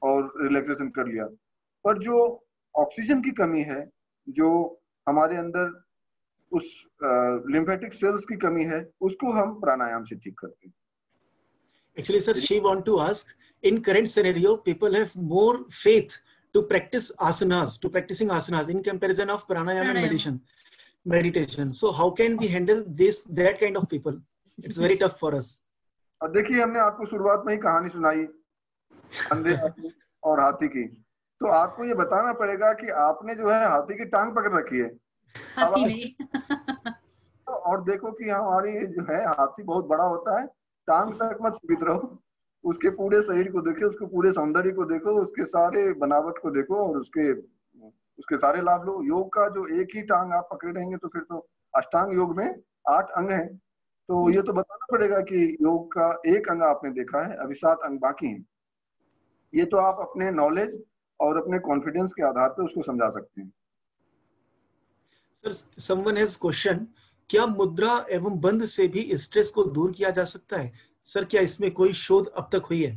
और रिलैक्सेशन कर लिया। पर जो ऑक्सीजन की कमी है, जो हमारे अंदर उस लिम्फेटिक सेल्स की कमी है, उसको हम प्राणायाम से ठीक करते हैं। Actually, sir, she want to ask, in current scenario, people have more faith to practice asanas, to practicing asanas in comparison of pranayama and meditation. So how can we handle that kind of people? It's very tough for us. अब देखिए, हमने आपको शुरुआत में ही कहानी सुनाई अंधे हाथी और हाथी की, तो आपको ये बताना पड़ेगा कि आपने जो है हाथी की टांग पकड़ रखी है, हाथी नहीं। और देखो कि हमारी जो है हाथी बहुत बड़ा होता है, टांग तक मत सीमित रहो, उसके पूरे शरीर को देखो, उसके पूरे सौंदर्य को देखो, उसके सारे बनावट को देखो, और उसके सारे लाभ लो। योग का जो एक ही टांग आप पकड़े रहेंगे तो फिर तो अष्टांग योग में 8 अंग हैं, तो ये तो बताना पड़ेगा कि योग का एक अंग आपने देखा है, अभी 7 अंग बाकी हैं। ये तो आप अपने नॉलेज और अपने कॉन्फिडेंस के आधार पर उसको समझा सकते हैं। सर, समवन हैज क्वेश्चन, क्या मुद्रा एवं बंध से भी स्ट्रेस को दूर किया जा सकता है? सर, क्या इसमें कोई शोध अब तक हुई है?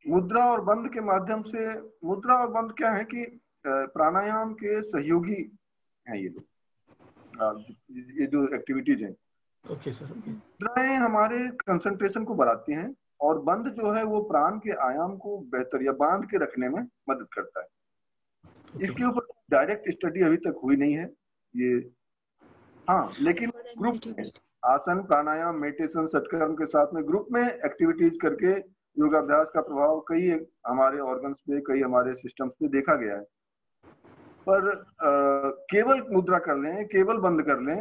मुद्रा और बंध के माध्यम से, मुद्रा और बंध क्या है कि प्राणायाम के सहयोगी हैं ये लोग, ये जो एक्टिविटीज हैं। Okay sir. मुद्राएं हमारे कंसंट्रेशन को बढ़ाती हैं और बंध जो है वो प्राण के आयाम को बेहतर या बांध के रखने में मदद करता है। इसके ऊपर डायरेक्ट स्टडी अभी तक हुई नहीं है ये, हाँ, लेकिन ग्रुप में आसन, प्राणायाम, मेडिटेशन, सटकर्म के साथ में ग्रुप में एक्टिविटीज करके योगाभ्यास का प्रभाव कई हमारे ऑर्गन्स पे, कई हमारे सिस्टम्स पे देखा गया है। पर केवल मुद्रा कर लें, केवल बंद कर लें,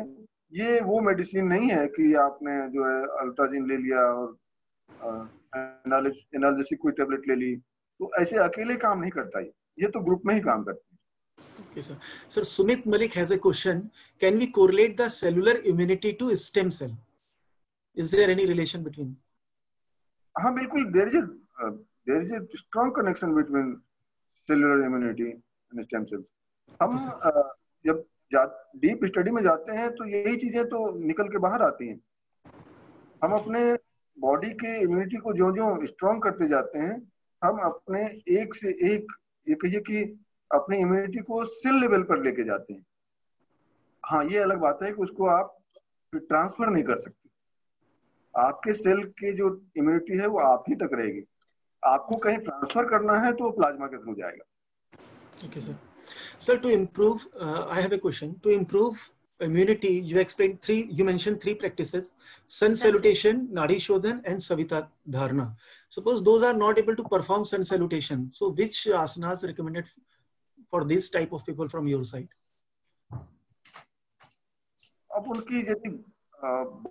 ये वो मेडिसिन नहीं है कि आपने जो है अल्ट्राजिन ले लिया और एनाल्जेसिक कोई टेबलेट ले ली, तो ऐसे अकेले काम नहीं करता ये तो ग्रुप में ही काम करता है। Okay, sir. Sir, Sumit Malik has a question. Can we correlate the cellular immunity to stem cell? Is there any relation between? हाँ, बिल्कुल, there is a strong connection between cellular immunity and stem cells. हम जब डीप स्टडी में जाते हैं तो यही चीजें तो निकल के बाहर आती हैं। हम अपने बॉडी के इम्यूनिटी को जो स्ट्रॉन्ग करते जाते हैं, हम अपने एक से एक, ये कहिए कि अपनी इम्यूनिटी को सेल लेवल पर लेके जाते हैं। हाँ, ये अलग बात है कि उसको आप ट्रांसफर नहीं कर सकते। आपके सेल की जो इम्यूनिटी है वो आप ही तक रहेगी। आपको कहीं ट्रांसफर करना है तो वो प्लाज्मा के थ्रू जाएगा। Okay, sir. Sir, to improve, I have a question. To improve immunity, you mentioned 3 practices: sun salutation, nadi shodhan, and savita dharana. Suppose those are not able to perform sun salutation, so which asanas recommended for this type of people from your side? अब उनकी यदि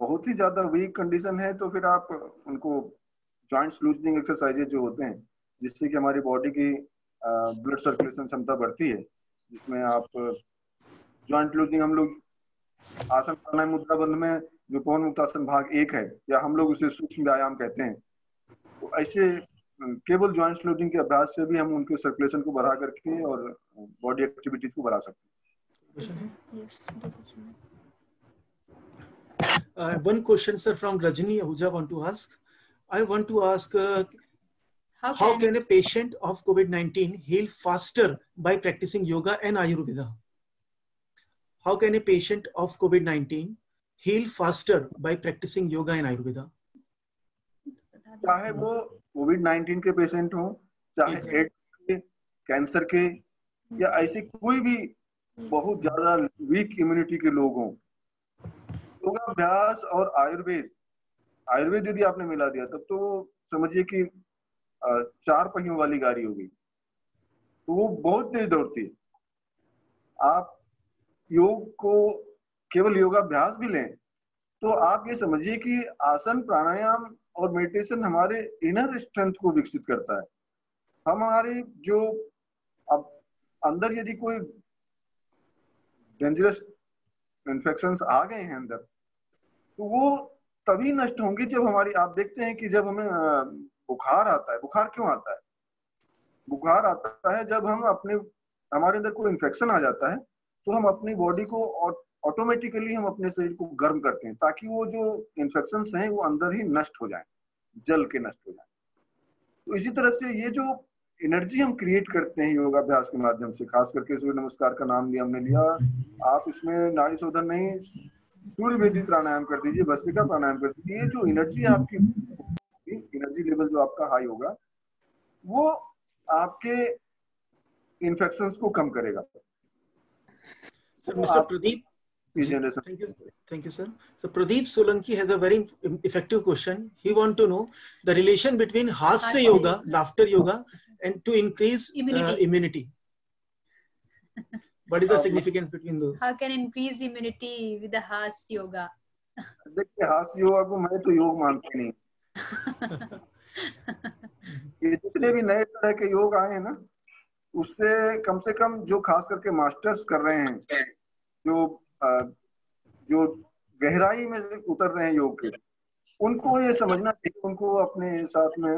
बहुत ही ज्यादा वीक कंडीशन है तो फिर आप उनको जॉइंट्स लूजनिंग एक्सरसाइजेज जो होते हैं, जिससे कि हमारी बॉडी की ब्लड सर्कुलेशन क्षमता बढ़ती है, जिसमें आप जॉइंट लूजनिंग, हम लोग आसन प्राणायाम मुद्रा बंध में जो पवन मुक्तासन भाग 1 है, या हम लोग उसे सूक्ष्म व्यायाम कहते हैं, तो ऐसे केवल जॉइंट लूजनिंग के अभ्यास से भी हम उनके सर्कुलेशन को बढ़ा करके और बॉडी एक्टिविटीज को बढ़ा सकते हैं। One question, sir, from Rajini Ahuja want to ask. I want to ask, how can a patient of COVID-19 heal faster by practicing yoga and Ayurveda? How can a patient of COVID-19 heal faster by practicing yoga and Ayurveda? चाहे वो कोविड-19 के पेशेंट हो, चाहे एड्स के, कैंसर के, या ऐसे कोई भी बहुत ज्यादा वीक इम्यूनिटी के लोग हों, योगाभ्यास और आयुर्वेद यदि आपने मिला दिया तब तो समझिए कि 4 पहियों वाली गाड़ी होगी, तो वो बहुत तेज दौड़ती है। आप योग को केवल योगाभ्यास भी लें तो आप ये समझिए कि आसन, प्राणायाम और मेडिटेशन हमारे इनर स्ट्रेंथ को विकसित करता है। हमारे जो अब अंदर यदि कोई डेंजरस इन्फेक्शंस आ गए हैं अंदर, तो वो तभी नष्ट होंगे जब हमारी, आप देखते हैं कि जब हमें बुखार आता है, बुखार क्यों आता है? बुखार आता है जब हमारे अंदर कोई इन्फेक्शन आ जाता है, तो हम अपनी बॉडी को ऑटोमेटिकली हम अपने शरीर को गर्म करते हैं ताकि वो जो इन्फेक्शंस हैं वो अंदर ही नष्ट हो जाएं, जल के नष्ट हो जाएं। तो इसी तरह से ये जो एनर्जी हम क्रिएट करते हैं योगाभ्यास के माध्यम से, खास करके सूर्य नमस्कार का नाम हमने लिया, आप इसमें नाड़ी शोधन नहीं, सूर्य वेदी प्राणायाम कर दीजिए, भस्त्रिका प्राणायाम कर दीजिए। ये जो एनर्जी आपकी, एनर्जी लेवल जो आपका हाई होगा, वो आपके इन्फेक्शंस को कम करेगा। So, Mr. Pradeep, thank you, sir. So Pradeep Solanki has a very effective question. He wants to know the relation between Hasya Yoga, laughter yoga, and to increase immunity. What is the significance between those? How can increase immunity with the Hasya Yoga? देखिए, हास्य योगा को मैं तो योग मानती नहीं। ये जितने भी नए तरह के योग आए हैं ना, उससे कम से कम जो खास करके मास्टर्स कर रहे हैं, जो गहराई में उतर रहे हैं योग के, उनको ये समझना चाहिए, उनको अपने साथ में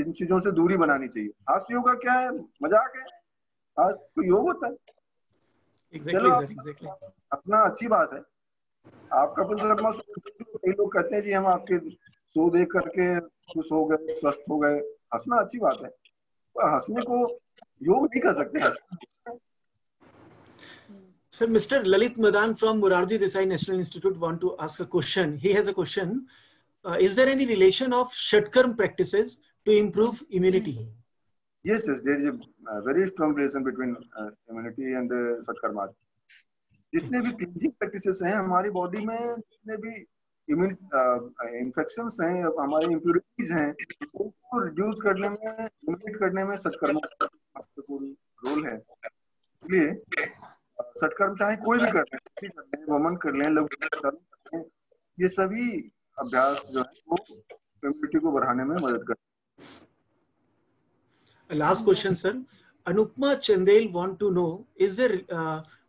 इन चीजों से दूरी बनानी चाहिए। हास्य योगा क्या है? मजाक है? हास्य तो योग होता है। चलो हंसना अच्छी बात है। आप कपिल शर्मा कई लोग कहते हैं जी हम आपके शो देख करके खुश हो गए, स्वस्थ हो गए। हंसना अच्छी बात है, पर हंसने को योग नहीं कर सकते। Sir, Mr. Lalit Madan from Morarji Desai National Institute want to ask a question. He has a question. Is there any relation of Shatkarm practices to improve immunity? Yes, there is a very strong relation between immunity and Shatkarma. जितने भी क्लींजिंग प्रैक्टिसेस हैं हमारी बॉडी में, जितने भी इन्फेक्शंस हैं, हमारी इम्प्यूरिटीज हैं, उनको रिड्यूस करने में, एलिमिनेट करने में सत्कर्म का महत्वपूर्ण रोल है। इसलिए सत्कर्म चाहे कोई भी कर लें, वमन कर लें, लघु कर लें, ये सभी अभ्यास जो है वो इम्यूनिटी को बढ़ाने में मदद करते हैं। Last question, sir. Anupma Chandel want to know, is there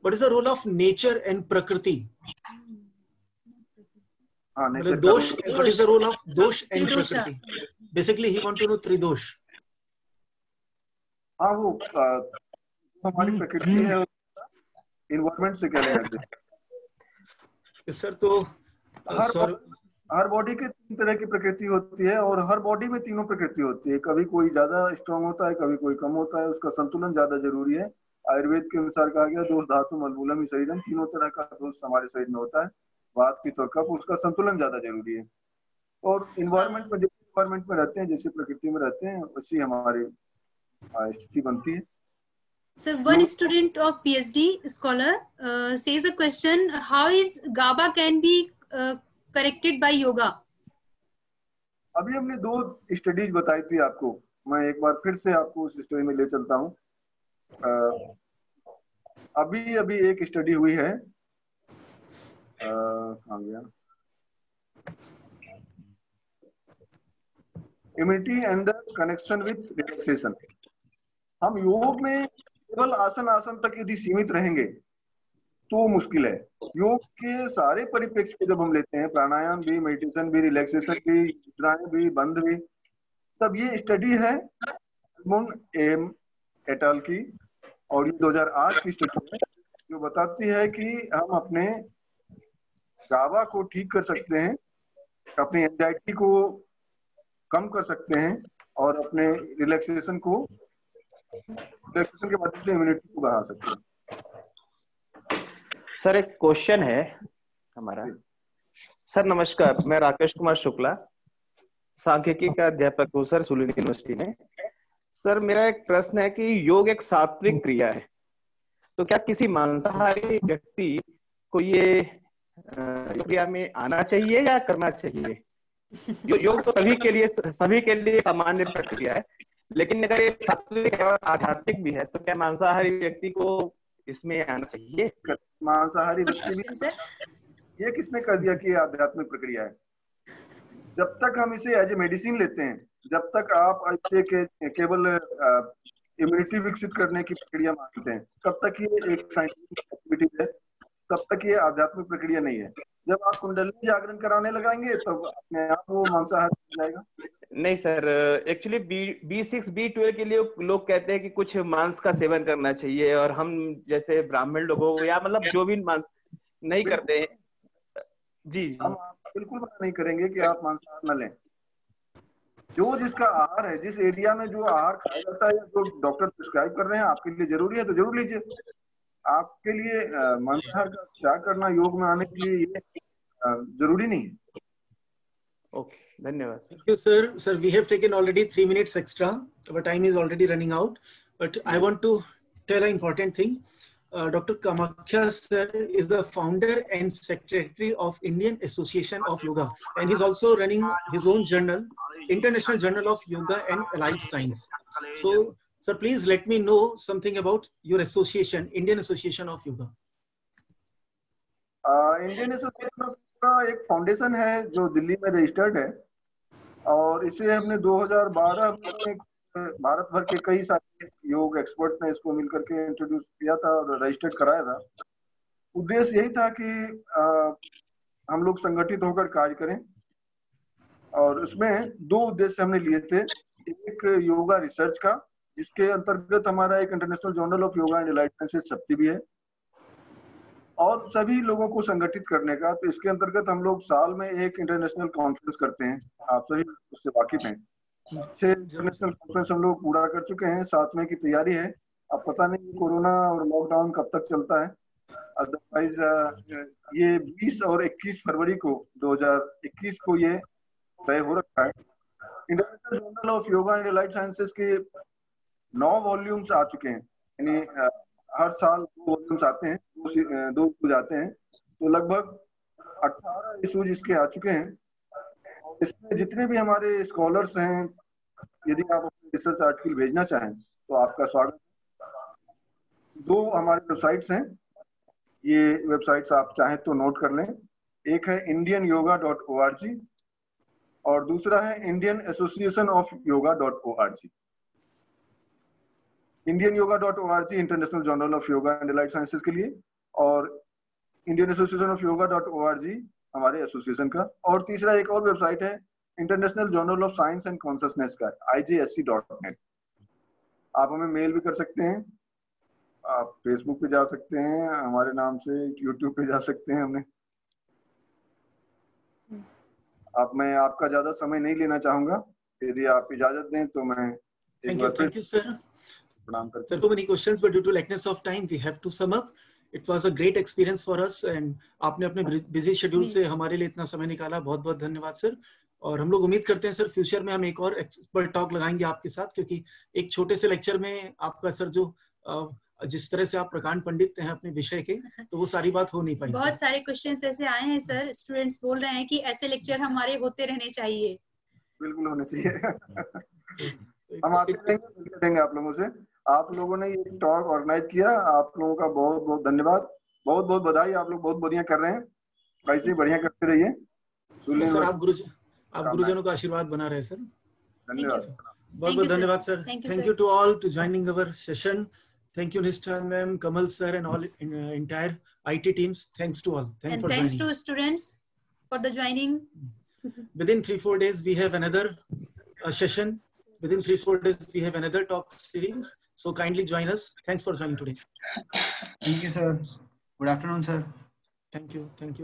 what is the role of nature and prakriti? Dosh, what is the role of dosh and prakriti? Basically he want to know tridosh. हाँ, वो हमारी प्रकृति है, इन्वायरमेंट से क्या लेना है सर? तो हर बॉडी के 3 तरह की प्रकृति होती है और हर बॉडी में तीनों प्रकृति होती है। कभी कोई ज्यादा स्ट्रांग होता है, कभी कोई कम होता है, उसका संतुलन ज्यादा जरूरी है। आयुर्वेद के अनुसार कहा गया दोष धातु मलमूलम शरीरम, तीनों तरह का दोष हमारे शरीर में होता है, वात पित्त और कफ, उसका संतुलन ज्यादा जरूरी है। और इन्वायरमेंट में, जिस इन्वायरमेंट में रहते हैं, जैसे प्रकृति में रहते हैं, वैसी हमारी स्थिति बनती है। Sir, one student of PhD scholar says a question: how is GABA can be corrected by yoga? अभी हमने 2 स्टडीज बताई थी आपको, मैं एक बार फिर से आपको उस स्टडी में ले चलता हूँ। अभी एक स्टडी हुई है, कहाँ गया, immunity and the connection with relaxation. हम योग में केवल आसन तक यदि सीमित रहेंगे तो मुश्किल है। योग के सारे परिप्रेक्ष्य को जब हम लेते हैं, प्राणायाम भी, मेडिटेशन भी, रिलैक्सेशन भी, मुद्राएं भी, बंद भी, तब ये स्टडी है एम एटल की, और ये 2008 की स्टडी है, जो बताती है कि हम अपने गाबा को ठीक कर सकते हैं, अपनी एंजाइटी को कम कर सकते हैं और अपने रिलैक्सेशन के माध्यम से इम्यूनिटी को बढ़ा सकते हैं। सर, एक क्वेश्चन है हमारा। सर नमस्कार, मैं राकेश कुमार शुक्ला, सांख्यिकी का अध्यापक हूँ सर, सुलिन यूनिवर्सिटी में। सर मेरा एक प्रश्न है कि योग एक सात्विक क्रिया है, तो क्या किसी मांसाहारी व्यक्ति को ये क्रिया में आना चाहिए या करना चाहिए? योग तो सभी के लिए सामान्य प्रक्रिया है, लेकिन अगर ये सात्विक और आध्यात्मिक भी है, तो क्या मांसाहारी व्यक्ति को इसमें आना चाहिए? मांसाहारी व्यक्ति भी, ये किसने कह दिया कि आध्यात्मिक प्रक्रिया है? जब तक हम इसे एज ए मेडिसिन लेते हैं, जब तक आप इसे केवल इम्यूनिटी विकसित करने की प्रक्रिया मानते हैं, तब तक ये एक साइंटिफिक एक्टिविटी है, तब तक ये आध्यात्मिक प्रक्रिया नहीं है। जब आप कुंडली जागरण कराने लगाएंगे तब अपने आप वो मांसाहारी हो जाएगा। नहीं सर, एक्चुअली B6 B12 के लिए लोग कहते हैं कि कुछ मांस का सेवन करना चाहिए, और हम जैसे ब्राह्मण लोगों को या मतलब जो भी मांस नहीं करते हैं। जी हम बिल्कुल मना नहीं करेंगे कि आप मांसाहार न लें। जो जिसका आहार है, जिस एरिया में जो आहार खाया जाता है, जो डॉक्टर प्रिस्क्राइब कर रहे हैं, आपके लिए जरूरी है तो जरूर लीजिए। आपके लिए मांसाहार का त्याग करना योग में आने के लिए ये जरूरी नहीं है। ओके, धन्यवाद। Thank you, sir. Sir, we have taken already 3 minutes extra. Our time is already running out. But I want to tell an important thing. Dr. Kamakhya sir is the founder and secretary of Indian Association of Yoga, and he's also running his own journal, International Journal of Yoga and Allied Science. So, sir, please let me know something about your association, Indian Association of Yoga. Indian association of yoga एक फाउंडेशन है जो दिल्ली में रजिस्टर्ड है, और इसे हमने 2012 में भारत भर के कई सारे योग एक्सपर्ट ने इसको मिलकर के इंट्रोड्यूस किया था और रजिस्टर्ड कराया था। उद्देश्य यही था कि हम लोग संगठित होकर कार्य करें, और उसमें 2 उद्देश्य हमने लिए थे। एक योगा रिसर्च का, जिसके अंतर्गत हमारा एक international journal of yoga and allied sciences छपती भी है, और सभी लोगों को संगठित करने का। तो इसके अंतर्गत हम लोग साल में एक इंटरनेशनल कॉन्फ्रेंस करते हैं, आप सभी उससे वाकिफ हैं। 6 इंटरनेशनल कॉन्फ्रेंस हम लोग पूरा कर चुके हैं, 7वें की तैयारी है। अब पता नहीं कोरोना और लॉकडाउन कब तक चलता है, अदरवाइज ये 20 और 21 फरवरी को 2021 को ये तय हो रखा है। International journal of yoga and allied sciences के 9 वॉल्यूम्स आ चुके हैं, यानी हर साल 2 वॉल्यूम्स आते हैं, 2 इशूज आते हैं, तो लगभग 18 इशूज इसके आ चुके हैं। इसमें जितने भी हमारे स्कॉलर्स हैं, यदि आप अपने रिसर्च आर्टिकल भेजना चाहें तो आपका स्वागत है। 2 हमारे वेबसाइट्स हैं, ये वेबसाइट्स आप चाहें तो नोट कर लें। एक है indianyoga.org और दूसरा है Indian Association of Yoga.org। indianyoga.org international journal of yoga and allied sciences के लिए, और Indian Association of Yoga.org हमारे एसोसिएशन का। और तीसरा एक और वेबसाइट है international journal of science and consciousness का, IJSC.net। आप हमें मेल भी कर सकते हैं, आप फेसबुक पे जा सकते हैं हमारे नाम से, यूट्यूब पे जा सकते हैं। मैं आपका ज्यादा समय नहीं लेना चाहूंगा, यदि आप इजाजत दें तो मैं Thank you, sir. प्रणाम करता There are too many questions, but due to lackness of time, we have to sum up. It was a great experience for us, and आपने अपने बिजी शेड्यूल से हमारे लिए इतना समय निकाला, बहुत बहुत धन्यवाद सर। और हम लोग उम्मीद करते हैं सर फ्यूचर में हम एक और एक्सपर्ट टॉक लगाएंगे आपके साथ, क्योंकि एक छोटे से लेक्चर में आपका सर जो जिस तरह से आप प्रकांड पंडित हैं अपने विषय के, तो वो सारी बात हो नहीं पाई। बहुत सारे क्वेश्चंस ऐसे आए हैं सर, स्टूडेंट्स बोल रहे हैं कि ऐसे लेक्चर हमारे होते रहने चाहिए। बिल्कुल होने चाहिए। हम आते रहेंगे आप लोगों से। आप लोगों ने ये टॉक ऑर्गेनाइज किया, आप लोगों का बहुत बहुत धन्यवाद, बहुत बहुत बधाई। आप लोग बहुत बढ़िया कर रहे हैं, ऐसे ही बढ़िया करते रहिए। सर आप गुरुजनों का आशीर्वाद बना रहे सर। धन्यवाद, बहुत बहुत धन्यवाद sir. Thank you to all to joining our session. Thank you, Nishta ma'am, Kamal sir, and all entire IT teams. Thanks to all. And thanks to students for the joining. Within 3-4 days, we have another session. Within 3-4 days, we have another talk series. So kindly join us. Thanks for joining today. Thank you, sir. Good afternoon, sir. Thank you. Thank you.